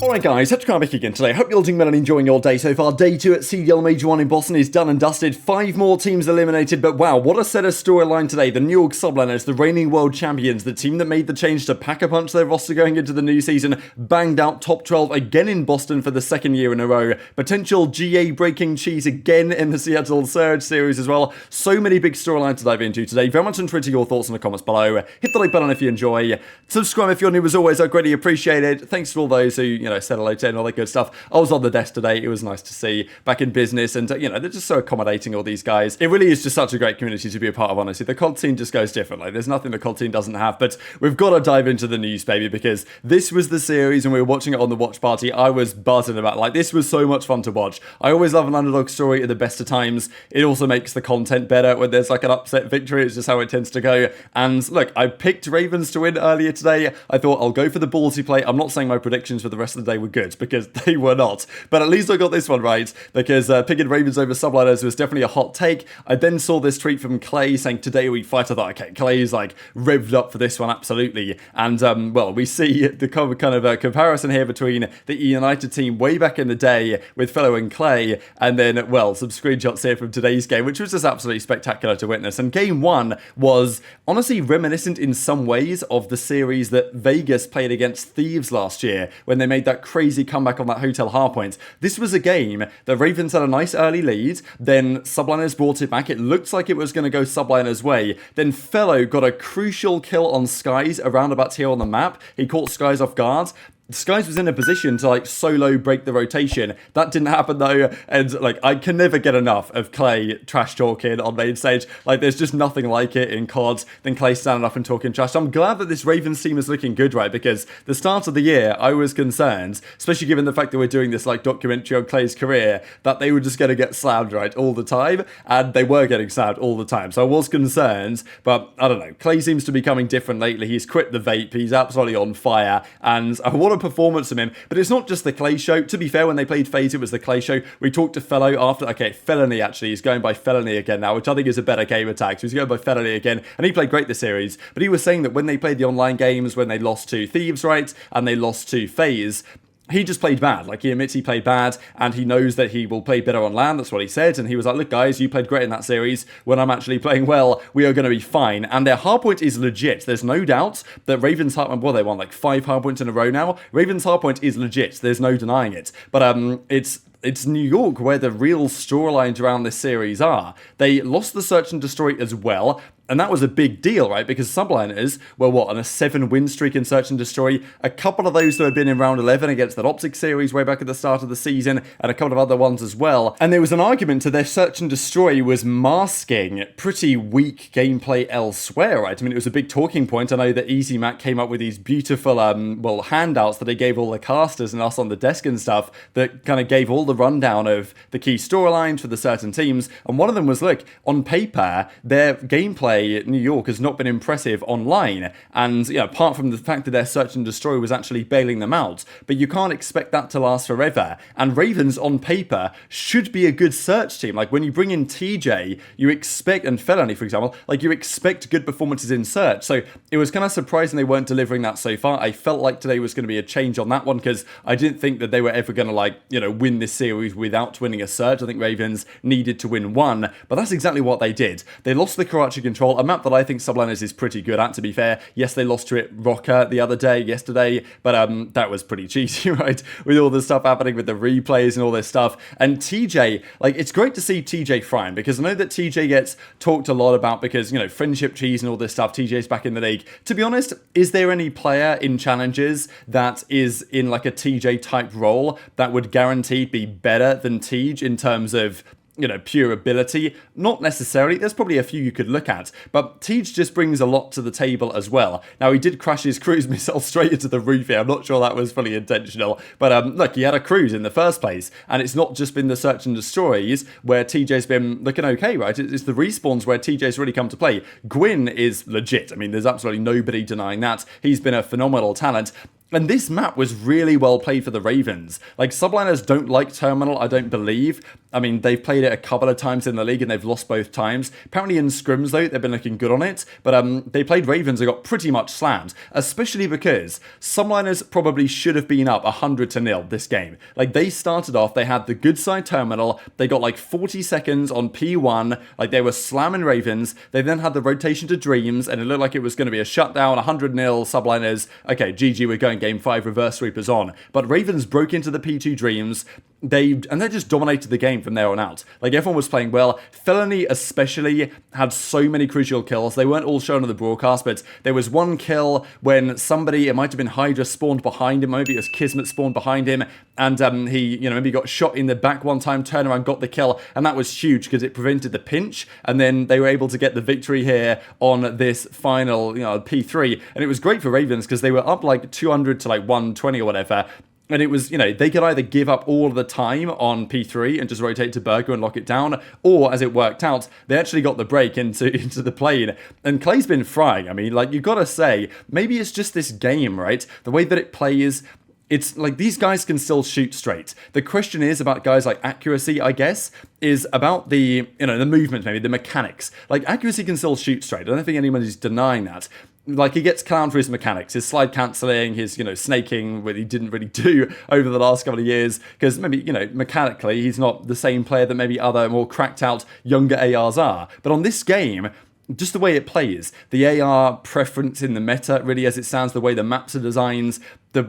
Alright guys, TacticalRab back again today. Hope you're all doing well and enjoying your day so far. Day 2 at CDL Major 1 in Boston is done and dusted. 5 more teams eliminated, but wow, what a set of storyline today. The New York Subliners, the reigning world champions, the team that made the change to pack-a-punch their roster going into the new season, banged out top 12 again in Boston for the second year in a row. Potential GA breaking cheese again in the Seattle Surge series as well. So many big storylines to dive into today. Very much interested your thoughts in the comments below. Hit the like button if you enjoy. Subscribe if you're new as always, I greatly appreciate it. Thanks to all those who, said hello to and all that good stuff. I was on the desk today. It was nice to see back in business, and they're just so accommodating, all these guys. It really is just such a great community to be a part of, honestly. The COD scene just goes differently. There's nothing the COD scene doesn't have, but we've got to dive into the news, baby, because this was the series and we were watching it on the watch party. I was buzzing about this was so much fun to watch. I always love an underdog story at the best of times. It also makes the content better when there's an upset victory. It's just how it tends to go. And look, I picked Ravens to win earlier today. I thought I'll go for the ballsy play. I'm not saying my predictions for the rest of the day were good, because they were not. But at least I got this one right, because picking Ravens over Subliners was definitely a hot take. I then saw this tweet from Clay saying, today we fight. I thought, okay, Clay's revved up for this one, absolutely. And, we see the kind of comparison here between the United team way back in the day with Fellow and Clay, and then, some screenshots here from today's game, which was just absolutely spectacular to witness. And game 1 was honestly reminiscent in some ways of the series that Vegas played against Thieves last year, when they made that crazy comeback on that hotel hardpoint. This was a game that Ravens had a nice early lead, then Subliners brought it back. It looked like it was going to go Subliners' way. Then Fellow got a crucial kill on Skyz around about here on the map. He caught Skyz off guard. Skyz was in a position to solo break the rotation. That didn't happen though, and I can never get enough of Clay trash talking on main stage. There's just nothing like it in COD than Clay standing up and talking trash. So I'm glad that this Ravens team is looking good, right? Because the start of the year, I was concerned, especially given the fact that we're doing this documentary on Clay's career, that they were just going to get slammed right all the time, and they were getting slammed all the time. So I was concerned, but I don't know. Clay seems to be becoming different lately. He's quit the vape. He's absolutely on fire, and I want a performance from him. But it's not just the Clay show. To be fair, when they played FaZe, it was the Clay show. We talked to Fellow after. Okay, Felony actually. He's going by Felony again now, which I think is a better gamer tag. So he's going by Felony again, and he played great this series. But he was saying that when they played the online games, when they lost to Thieves, right, and they lost to FaZe, he just played bad. He admits he played bad, and he knows that he will play better on LAN. That's what he said. And he was like, look, guys, you played great in that series. When I'm actually playing well, we are going to be fine. And their hardpoint is legit. There's no doubt that Ravens hardpoint, they won 5 hardpoints in a row now. Ravens hardpoint is legit. There's no denying it. But it's New York where the real storylines around this series are. They lost the Search and Destroy as well, and that was a big deal, right? Because Subliners were, on a 7-win streak in Search and Destroy. A couple of those that had been in round 11 against that OpTic series way back at the start of the season, and a couple of other ones as well. And there was an argument to their Search and Destroy was masking pretty weak gameplay elsewhere, right? I mean, it was a big talking point. I know that easyMac came up with these beautiful, handouts that they gave all the casters and us on the desk and stuff that kind of gave all the rundown of the key storylines for the certain teams. And one of them was, look, on paper, their gameplay New York has not been impressive online, and apart from the fact that their Search and Destroy was actually bailing them out, but you can't expect that to last forever. And Ravens on paper should be a good search team. When you bring in TJ, you expect, and Felony for example, you expect good performances in search. So it was kind of surprising they weren't delivering that so far. I felt like today was going to be a change on that one, because I didn't think that they were ever going to win this series without winning a search. I think Ravens needed to win one, but that's exactly what they did. They lost the Karachi control, a map that I think Subliners is pretty good at, to be fair. Yes, they lost to it Rocker the other day, yesterday, but that was pretty cheesy, right? With all the stuff happening with the replays and all this stuff. And TJ, it's great to see TJ frying, because I know that TJ gets talked a lot about because, friendship cheese and all this stuff. TJ's back in the league. To be honest, is there any player in challenges that is in a TJ type role that would guaranteed be better than TJ in terms of pure ability? Not necessarily. There's probably a few you could look at, but Tej just brings a lot to the table as well. Now, he did crash his cruise missile straight into the roof here. I'm not sure that was fully intentional, but look, he had a cruise in the first place, and it's not just been the Search and Destroys where TJ's been looking okay, right? It's the respawns where TJ's really come to play. Gwyn is legit. I mean, there's absolutely nobody denying that. He's been a phenomenal talent. And this map was really well played for the Ravens. Like, Subliners don't like Terminal, I don't believe. I mean, they've played it a couple of times in the league and they've lost both times. Apparently in scrims, though, they've been looking good on it. But they played Ravens and got pretty much slammed, especially because Subliners probably should have been up 100-0 this game. Like, they started off, they had the good side Terminal, they got like 40 seconds on P1, like they were slamming Ravens. They then had the rotation to Dreams, and it looked like it was going to be a shutdown, 100-0 Subliners. Okay, GG, we're going Game 5, reverse sweepers on. But Ravens broke into the P2 Dreams. They just dominated the game from there on out. Like, everyone was playing well. Felony especially had so many crucial kills. They weren't all shown on the broadcast, but there was one kill when somebody, it might have been HyDra, spawned behind him. Maybe it was Kismet spawned behind him, and he, maybe got shot in the back one time, turned around, got the kill, and that was huge because it prevented the pinch, and then they were able to get the victory here on this final, P3, and it was great for Ravens because they were up like 200 to like 120 or whatever. And it was, they could either give up all of the time on P3 and just rotate to Burger and lock it down, or, as it worked out, they actually got the break into the plane. And Clay's been frying. I mean, like, you gotta say, maybe it's just this game, right? The way that it plays, it's like these guys can still shoot straight. The question is about guys like accuracy, I guess, is about the, the movement, maybe the mechanics. Like, accuracy can still shoot straight. I don't think anybody's denying that. Like, he gets clowned for his mechanics, his slide cancelling, his, snaking, what he didn't really do over the last couple of years, because maybe, mechanically, he's not the same player that maybe other more cracked out younger ARs are. But on this game, just the way it plays, the AR preference in the meta, really, as it stands, the way the maps are designed,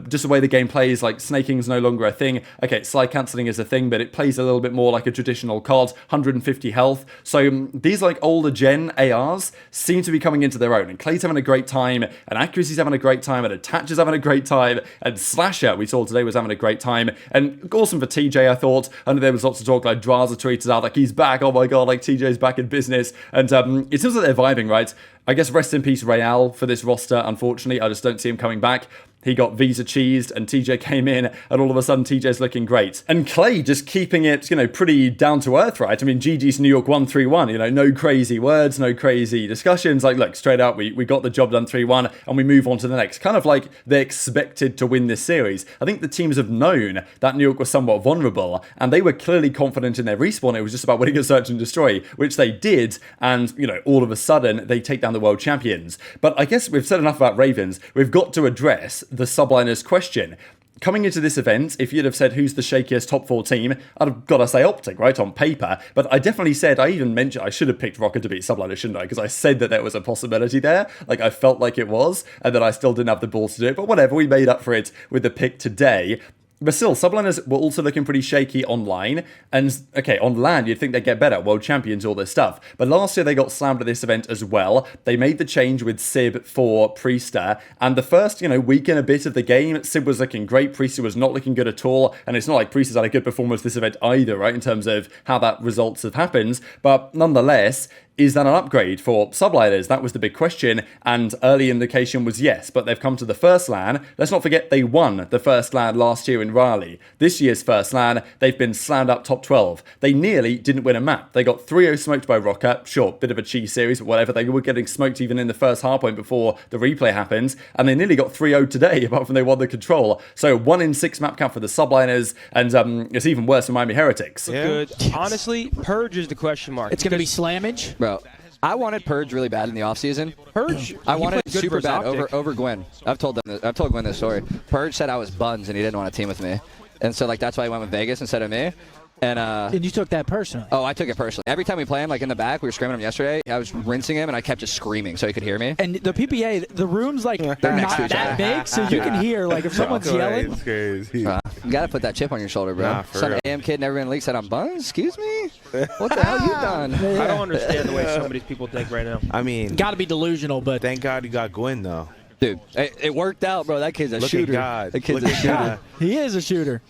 just the way the game plays, like, snaking is no longer a thing. Okay, slide cancelling is a thing, but it plays a little bit more like a traditional COD, 150 health. So these, like, older gen ARs seem to be coming into their own, and Clay's having a great time, and Accuracy's having a great time, and Attach is having a great time, and Slasher, we saw today, was having a great time, and awesome for TJ, I thought. I know there was lots of talk, like, Drazah tweeted out, like, he's back, oh my god, like, TJ's back in business, and it seems like they're vibing, right? I guess rest in peace Real for this roster, unfortunately. I just don't see him coming back. He got visa cheesed and TJ came in, and all of a sudden TJ's looking great. And Clay just keeping it, pretty down to earth, right? I mean, GG's New York 1-3-1, no crazy words, no crazy discussions. Like, look, straight up, we got the job done 3-1 and we move on to the next. Kind of like they expected to win this series. I think the teams have known that New York was somewhat vulnerable, and they were clearly confident in their respawn. It was just about winning a search and destroy, which they did, and, all of a sudden they take down the world champions. But I guess we've said enough about Ravens. We've got to address the Subliners question. Coming into this event, if you'd have said who's the shakiest top 4 team, I'd have got to say OpTic, right, on paper. But I definitely said, I even mentioned I should have picked Rocket to beat Subliners, shouldn't I? Because I said that there was a possibility there. Like, I felt like it was, and that I still didn't have the balls to do it. But whatever, we made up for it with the pick today. But still, Subliners were also looking pretty shaky online. And, okay, on LAN, you'd think they'd get better. World champions, all this stuff. But last year, they got slammed at this event as well. They made the change with Sib for Priestahh. And the first, week and a bit of the game, Sib was looking great. Priestahh was not looking good at all. And it's not like Priestahh's had a good performance this event either, right, in terms of how that results have happened. But nonetheless, is that an upgrade for Subliners? That was the big question, and early indication was yes, but they've come to the first LAN. Let's not forget they won the first LAN last year in Raleigh. This year's first LAN, they've been slammed up top 12. They nearly didn't win a map. They got 3-0 smoked by Rocket. Sure, bit of a cheese series, but whatever. They were getting smoked even in the first hardpoint before the replay happened, and they nearly got 3-0 today, apart from they won the control. So 1 in 6 map count for the Subliners, and it's even worse for Miami Heretics. Yeah. Good. Honestly, Purge is the question mark. It's going to be slammage? Bro, I wanted Purge really bad in the offseason. Purge? I wanted super bad over Gwen. I've told Gwen this story. Purge said I was buns and he didn't want to team with me. And so, like, that's why he went with Vegas instead of me. And you took that personally? Oh, I took it personally. Every time we play him, like in the back, we were screaming him yesterday. I was rinsing him, and I kept just screaming so he could hear me. And the PPA, the room's like they're next to each that other. Big, so you can hear, like, if someone's yelling. It's crazy. You gotta put that chip on your shoulder, bro. Nah, Some AM kid never in the league said I'm buns. Excuse me? What the hell you done? I don't understand the way some of these people think right now. I mean, Got to be delusional, but thank God you got Gwen, though. Dude, it worked out, bro. That kid's a shooter. God. That kid's Look a at shooter. God. he is a shooter.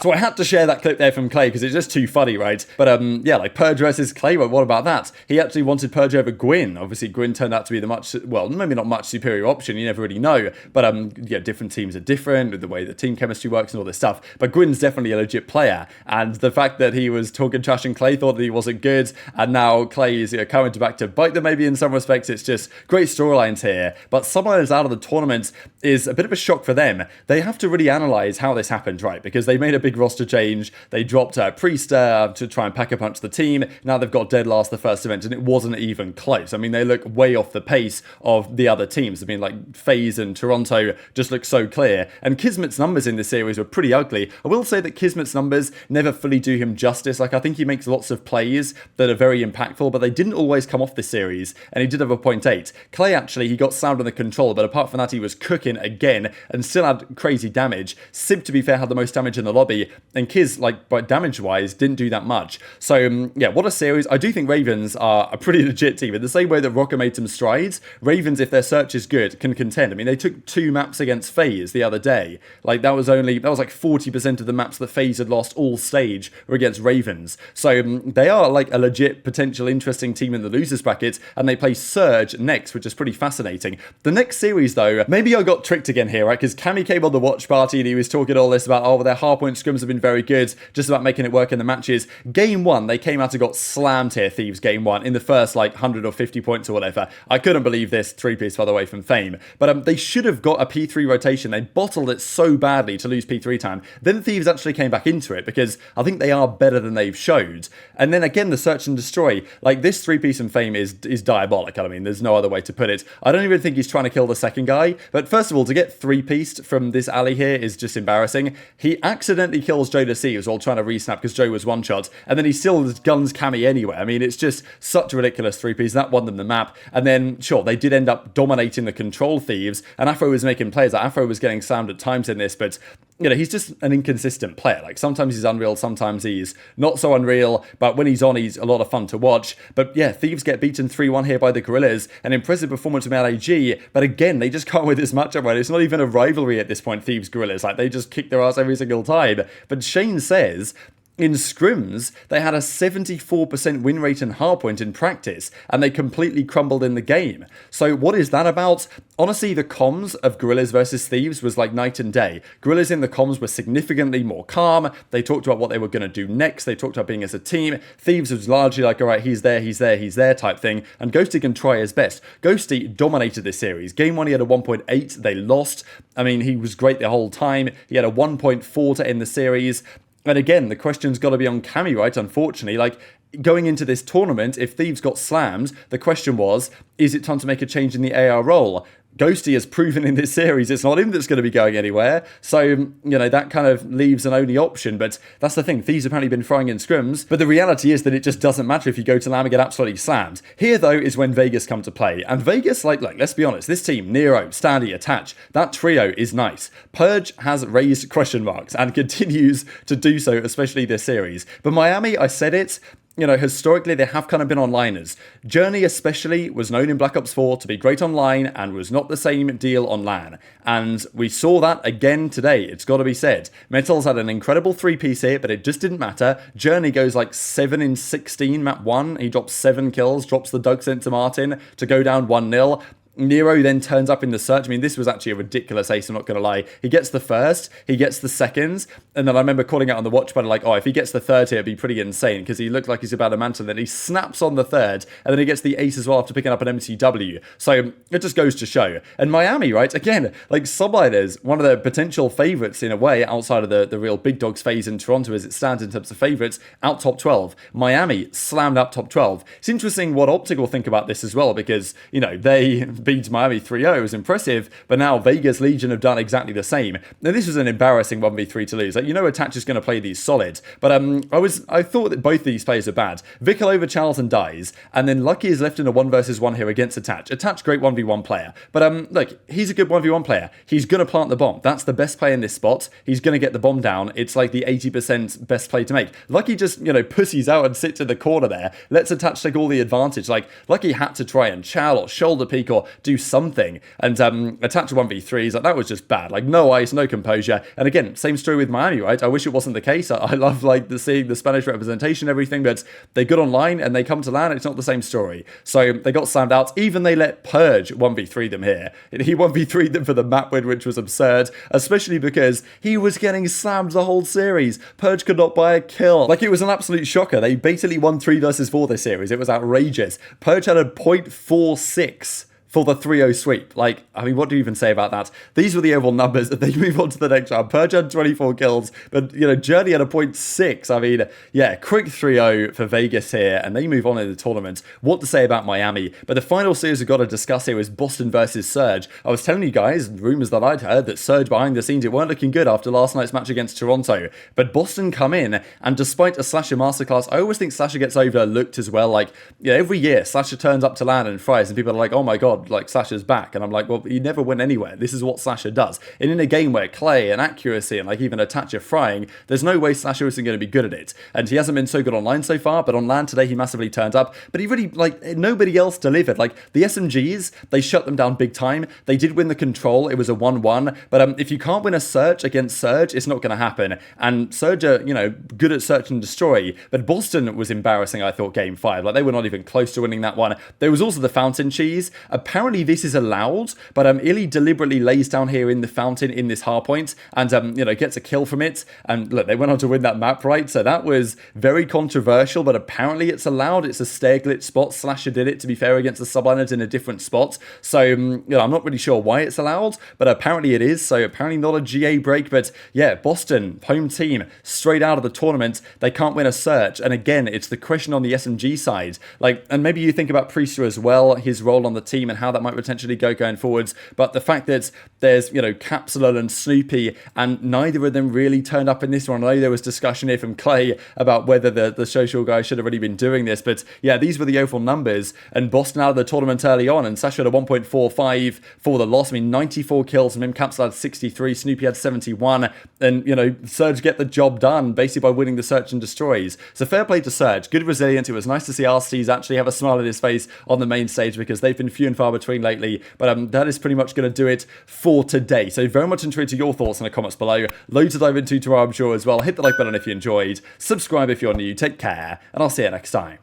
So I had to share that clip there from Clay because it's just too funny, right? But yeah, like Purge versus Clay, well, what about that? He actually wanted Purge over Gwyn. Obviously, Gwyn turned out to be the maybe not much superior option. You never really know. But yeah, different teams are different with the way the team chemistry works and all this stuff. But Gwyn's definitely a legit player. And the fact that he was talking trash and Clay thought that he wasn't good, and now Clay is coming back to bite them maybe in some respects. It's just great storylines here. But someone is out of the tournament is a bit of a shock for them. They have to really analyze how this happened, right? Because they made a big roster change. They dropped Priestahh to try and pack a punch the team. Now they've got dead last the first event, and it wasn't even close. I mean, they look way off the pace of the other teams. I mean, like FaZe and Toronto just look so clear. And Kismet's numbers in this series were pretty ugly. I will say that Kismet's numbers never fully do him justice. Like, I think he makes lots of plays that are very impactful, but they didn't always come off this series, and he did have a 0.8. Clay, actually, he got slammed on the control, but apart from that, he was cooking again and still had crazy damage. Simp, to be fair, had the most damage in the lobby, and Kiz, like, damage-wise, didn't do that much. So, yeah, what a series. I do think Ravens are a pretty legit team. In the same way that Rocker made some strides, Ravens, if their search is good, can contend. I mean, they took 2 maps against FaZe the other day. Like, that was like 40% of the maps that FaZe had lost all stage were against Ravens. So, they are, like, a legit, potential, interesting team in the losers bracket, and they play Surge next, which is pretty fascinating. The next series, though, maybe I got tricked again here, right? Because Cammy came on the watch party and he was talking all this about, oh, their hardpoint scrims have been very good, just about making it work in the matches. Game 1, they came out and got slammed here, Thieves, game 1, in the first, like, 100 or 50 points or whatever. I couldn't believe this 3-piece, by the way, from Fame. But they should have got a P3 rotation. They bottled it so badly to lose P3 time. Then Thieves actually came back into it because I think they are better than they've showed. And then again, the search and destroy. Like, this 3-piece from Fame is diabolical. I mean, there's no other way to put it. I don't even think he's trying to kill the second guy. But first of all, to get 3-pieced from this alley here is just embarrassing. He accidentally kills JurNii as well, trying to resnap because Joe was one-shot. And then he still guns Cammy anyway. I mean, it's just such a ridiculous 3-piece. That won them the map. And then, sure, they did end up dominating the control Thieves. And Afro was making plays. Like, Afro was getting slammed at times in this, but you know, he's just an inconsistent player. Like, sometimes he's unreal, sometimes he's not so unreal, but when he's on, he's a lot of fun to watch. But yeah, Thieves get beaten 3-1 here by the Gorillas. An impressive performance from LAG, but again, they just can't win this matchup, right? It's not even a rivalry at this point, Thieves Gorillas. Like, they just kick their ass every single time. But Shane says, in scrims, they had a 74% win rate in hardpoint in practice, and they completely crumbled in the game. So what is that about? Honestly, the comms of Gorillas versus Thieves was like night and day. Gorillas in the comms were significantly more calm. They talked about what they were going to do next. They talked about being as a team. Thieves was largely like, all right, he's there type thing. And Ghosty can try his best. Ghosty dominated this series. Game 1, he had a 1.8. They lost. I mean, he was great the whole time. He had a 1.4 to end the series. And again, the question's got to be on Cammy, right? Unfortunately, like, going into this tournament, if Thieves got slammed, the question was, is it time to make a change in the AR role? Ghosty has proven in this series it's not him that's going to be going anywhere. So, you know, that kind of leaves an only option. But that's the thing. Thieves have apparently been throwing in scrims. But the reality is that it just doesn't matter if you go to LAN and get absolutely slammed. Here, though, is when Vegas come to play. And Vegas, like, let's be honest, this team, Nero, Standy, Attach, that trio is nice. Purge has raised question marks and continues to do so, especially this series. But Miami, I said it, you know, historically, they have kind of been onliners. JurNii especially was known in Black Ops 4 to be great online and was not the same deal on LAN. And we saw that again today, it's got to be said. MettalZ had an incredible 3-piece here, but it just didn't matter. JurNii goes like 7 in 16 map 1. He drops 7 kills, drops the Doug sent to Martin to go down 1-0. Nero then turns up in the search. I mean, this was actually a ridiculous ace, I'm not going to lie. He gets the first, he gets the second, and then I remember calling out on the watch party like, oh, if he gets the third here, it'd be pretty insane, because he looked like he's about to mantle, then he snaps on the third, and then he gets the ace as well after picking up an MCW. So it just goes to show. And Miami, right, again, like Subliners, one of the potential favourites in a way, outside of the real big dogs phase in Toronto as it stands in terms of favourites, out top 12. Miami slammed up top 12. It's interesting what OpTic will think about this as well, because, you know, they beat Miami 3-0. It was impressive, but now Vegas Legion have done exactly the same. Now, this was an embarrassing 1v3 to lose. Like, you know, Attach is going to play these solid, but I thought that both these players are bad. Vikul over Charlton dies, and then Lucky is left in a 1 versus 1 here against Attach. Attach, great 1v1 player, but look, he's a good 1v1 player. He's going to plant the bomb. That's the best play in this spot. He's going to get the bomb down. It's like the 80% best play to make. Lucky just, you know, pussies out and sits in the corner there. Lets Attach take all the advantage. Like, Lucky had to try and chow or shoulder peek or do something, and Attach 1v3s, like, that was just bad. Like, no ice, no composure. And again, same story with Miami, right? I wish it wasn't the case. I love like seeing the Spanish representation and everything, but they're good online and they come to LAN, it's not the same story. So they got slammed out. Even they let Purge 1v3 them here. He 1v3'd them for the map win, which was absurd, especially because he was getting slammed the whole series. Purge could not buy a kill. Like, it was an absolute shocker. They basically won 3 versus 4 this series. It was outrageous. Purge had a .46 for the 3-0 sweep. Like, I mean, what do you even say about that? These were the overall numbers. They move on to the next round. Purge had 24 kills, but, you know, JurNii had a 0.6. I mean, yeah, quick 3-0 for Vegas here, and they move on in the tournament. What to say about Miami? But the final series we've got to discuss here is Boston versus Surge. I was telling you guys, rumours that I'd heard, that Surge behind the scenes, it weren't looking good after last night's match against Toronto. But Boston come in, and despite a Slasher masterclass, I always think Slasher gets overlooked as well. Like, yeah, every year, Slasher turns up to LAN and fries, and people are like, oh my god, like, Slasher's back. And I'm like, well, he never went anywhere. This is what Slasher does. And in a game where Clay and accuracy and, like, even a touch of frying, there's no way Slasher isn't going to be good at it. And he hasn't been so good online so far, but on LAN today, he massively turned up. But he really, like, nobody else delivered. Like, the SMGs, they shut them down big time. They did win the control. It was a 1-1. But if you can't win a search against Surge, it's not going to happen. And Surge are, you know, good at search and destroy. But Boston was embarrassing, I thought, game 5. Like, they were not even close to winning that one. There was also the fountain cheese. Apparently, this is allowed, but Illy deliberately lays down here in the fountain in this hardpoint and, you know, gets a kill from it. And look, they went on to win that map, right? So that was very controversial, but apparently it's allowed. It's a stair glitch spot. Slasher did it, to be fair, against the Subliners in a different spot. So, you know, I'm not really sure why it's allowed, but apparently it is. So apparently not a GA break, but yeah, Boston, home team, straight out of the tournament, they can't win a search. And again, it's the question on the SMG side. Like, and maybe you think about Priestahh as well, his role on the team and how that might potentially go going forwards. But the fact that there's, you know, Capsidal and Snoopy, and neither of them really turned up in this one. I know there was discussion here from Clay about whether the social guy should have already been doing this. But yeah, these were the overall numbers. And Boston out of the tournament early on, and Sasha had a 1.45 for the loss. I mean, 94 kills from him. Capsidal had 63. Snoopy had 71. And, you know, Surge get the job done basically by winning the search and destroys. So fair play to Surge. Good resilience. It was nice to see RCs actually have a smile on his face on the main stage, because they've been few and far between lately. But that is pretty much going to do it for today. So very much intrigued to your thoughts in the comments below. Loads to dive into tomorrow, I'm sure, as well. Hit the like button if you enjoyed. Subscribe if you're new. Take care, and I'll see you next time.